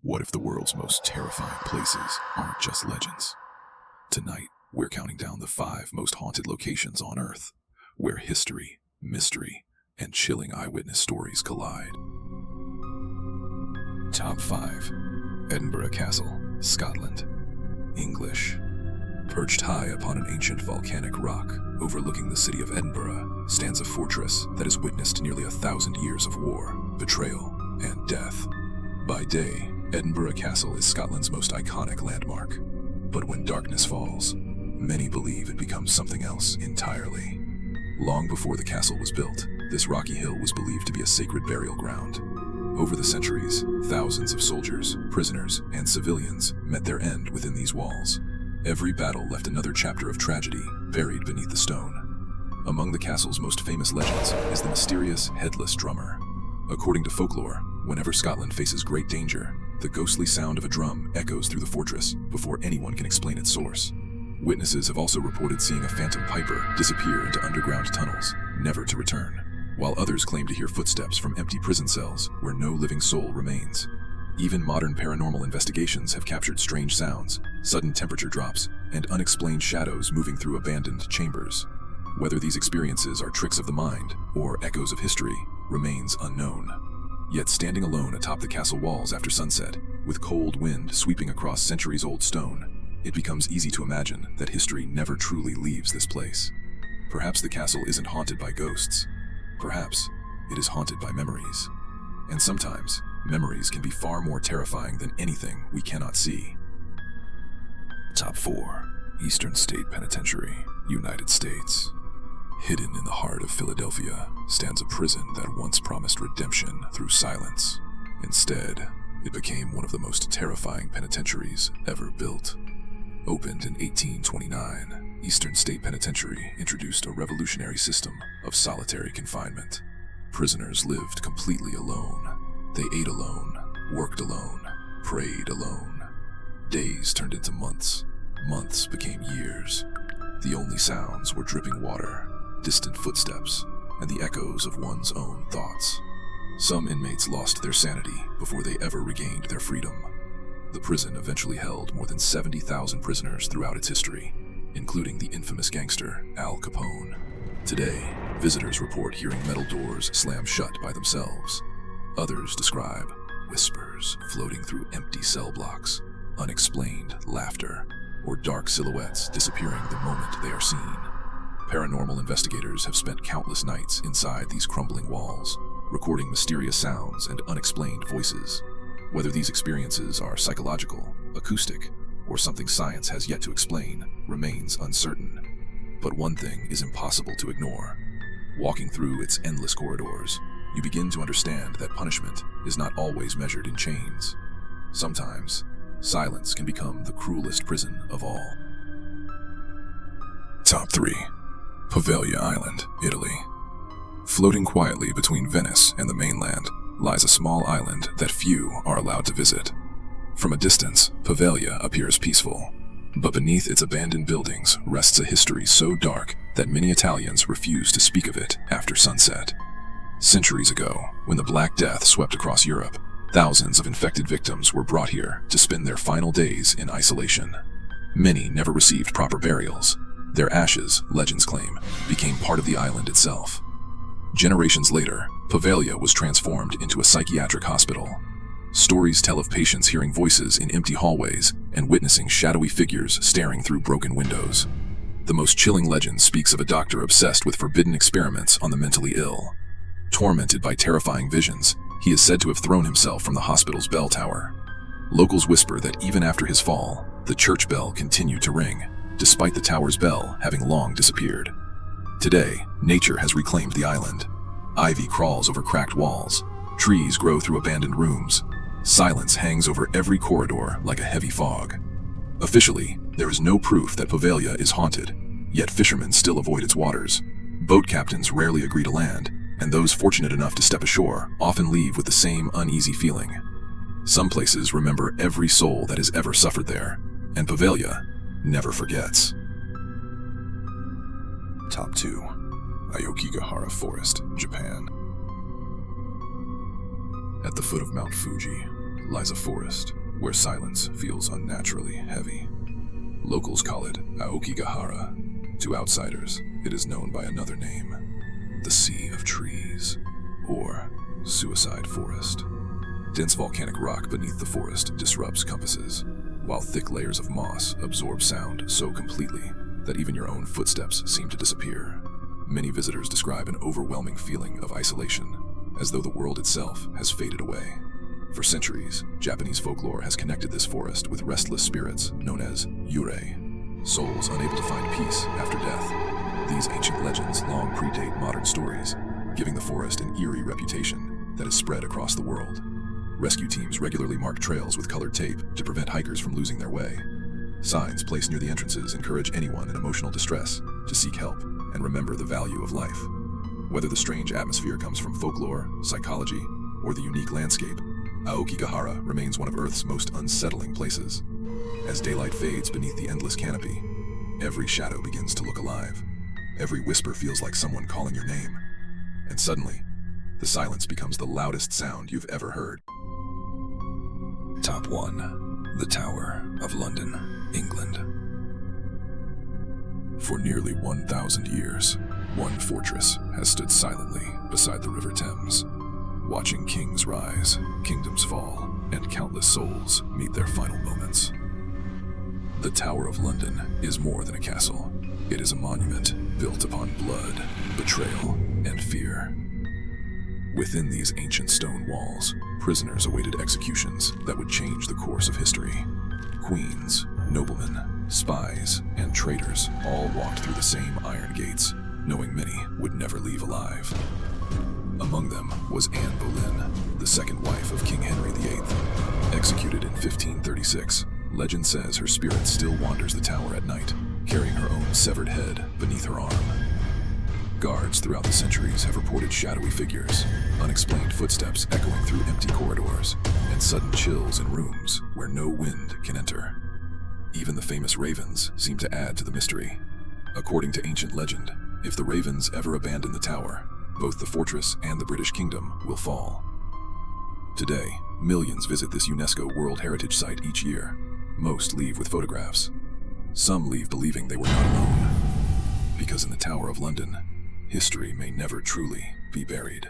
What if the world's most terrifying places aren't just legends? Tonight, we're counting down the 5 most haunted locations on Earth, where history, mystery, and chilling eyewitness stories collide. Top 5. Edinburgh Castle, Scotland. English. Perched high upon an ancient volcanic rock overlooking the city of Edinburgh stands a fortress that has witnessed nearly 1,000 years of war, betrayal, and death. By day, Edinburgh Castle is Scotland's most iconic landmark. But when darkness falls, many believe it becomes something else entirely. Long before the castle was built, this rocky hill was believed to be a sacred burial ground. Over the centuries, thousands of soldiers, prisoners, and civilians met their end within these walls. Every battle left another chapter of tragedy buried beneath the stone. Among the castle's most famous legends is the mysterious headless drummer. According to folklore, whenever Scotland faces great danger, the ghostly sound of a drum echoes through the fortress before anyone can explain its source. Witnesses have also reported seeing a phantom piper disappear into underground tunnels, never to return, while others claim to hear footsteps from empty prison cells where no living soul remains. Even modern paranormal investigations have captured strange sounds, sudden temperature drops, and unexplained shadows moving through abandoned chambers. Whether these experiences are tricks of the mind or echoes of history remains unknown. Yet standing alone atop the castle walls after sunset, with cold wind sweeping across centuries-old stone, it becomes easy to imagine that history never truly leaves this place. Perhaps the castle isn't haunted by ghosts. Perhaps it is haunted by memories. And sometimes, memories can be far more terrifying than anything we cannot see. Top 4. Eastern State Penitentiary, United States. Hidden in the heart of Philadelphia stands a prison that once promised redemption through silence. Instead, it became one of the most terrifying penitentiaries ever built. Opened in 1829, Eastern State Penitentiary introduced a revolutionary system of solitary confinement. Prisoners lived completely alone. They ate alone, worked alone, prayed alone. Days turned into months. Months became years. The only sounds were dripping water, distant footsteps, and the echoes of one's own thoughts. Some inmates lost their sanity before they ever regained their freedom. The prison eventually held more than 70,000 prisoners throughout its history, including the infamous gangster Al Capone. Today, visitors report hearing metal doors slam shut by themselves. Others describe whispers floating through empty cell blocks, unexplained laughter, or dark silhouettes disappearing the moment they are seen. Paranormal investigators have spent countless nights inside these crumbling walls, recording mysterious sounds and unexplained voices. Whether these experiences are psychological, acoustic, or something science has yet to explain remains uncertain. But one thing is impossible to ignore. Walking through its endless corridors, you begin to understand that punishment is not always measured in chains. Sometimes, silence can become the cruelest prison of all. Top 3. Poveglia Island, Italy. Floating quietly between Venice and the mainland lies a small island that few are allowed to visit. From a distance, Poveglia appears peaceful, but beneath its abandoned buildings rests a history so dark that many Italians refuse to speak of it after sunset. Centuries ago, when the Black Death swept across Europe, thousands of infected victims were brought here to spend their final days in isolation. Many never received proper burials. Their ashes, legends claim, became part of the island itself. Generations later, Poveglia was transformed into a psychiatric hospital. Stories tell of patients hearing voices in empty hallways and witnessing shadowy figures staring through broken windows. The most chilling legend speaks of a doctor obsessed with forbidden experiments on the mentally ill. Tormented by terrifying visions, he is said to have thrown himself from the hospital's bell tower. Locals whisper that even after his fall, the church bell continued to ring, despite the tower's bell having long disappeared. Today, nature has reclaimed the island. Ivy crawls over cracked walls. Trees grow through abandoned rooms. Silence hangs over every corridor like a heavy fog. Officially, there is no proof that Poveglia is haunted, yet fishermen still avoid its waters. Boat captains rarely agree to land, and those fortunate enough to step ashore often leave with the same uneasy feeling. Some places remember every soul that has ever suffered there, and Poveglia never forgets. Top 2. Aokigahara Forest, Japan. At the foot of Mount Fuji lies a forest where silence feels unnaturally heavy. Locals call it Aokigahara. To outsiders, it is known by another name, the Sea of Trees, or Suicide Forest. Dense volcanic rock beneath the forest disrupts compasses, while thick layers of moss absorb sound so completely that even your own footsteps seem to disappear. Many visitors describe an overwhelming feeling of isolation, as though the world itself has faded away. For centuries, Japanese folklore has connected this forest with restless spirits known as yurei, souls unable to find peace after death. These ancient legends long predate modern stories, giving the forest an eerie reputation that is spread across the world. Rescue teams regularly mark trails with colored tape to prevent hikers from losing their way. Signs placed near the entrances encourage anyone in emotional distress to seek help and remember the value of life. Whether the strange atmosphere comes from folklore, psychology, or the unique landscape, Aokigahara remains one of Earth's most unsettling places. As daylight fades beneath the endless canopy, every shadow begins to look alive. Every whisper feels like someone calling your name. And suddenly, the silence becomes the loudest sound you've ever heard. Top 1. The Tower of London, England. For nearly 1,000 years, one fortress has stood silently beside the River Thames, watching kings rise, kingdoms fall, and countless souls meet their final moments. The Tower of London is more than a castle. It is a monument built upon blood, betrayal, and fear. Within these ancient stone walls, prisoners awaited executions that would change the course of history. Queens, noblemen, spies, and traitors all walked through the same iron gates, knowing many would never leave alive. Among them was Anne Boleyn, the second wife of King Henry VIII. Executed in 1536, legend says her spirit still wanders the tower at night, carrying her own severed head beneath her arm. Guards throughout the centuries have reported shadowy figures, unexplained footsteps echoing through empty corridors, and sudden chills in rooms where no wind can enter. Even the famous ravens seem to add to the mystery. According to ancient legend, if the ravens ever abandon the tower, both the fortress and the British Kingdom will fall. Today, millions visit this UNESCO World Heritage Site each year. Most leave with photographs. Some leave believing they were not alone. Because in the Tower of London, history may never truly be buried.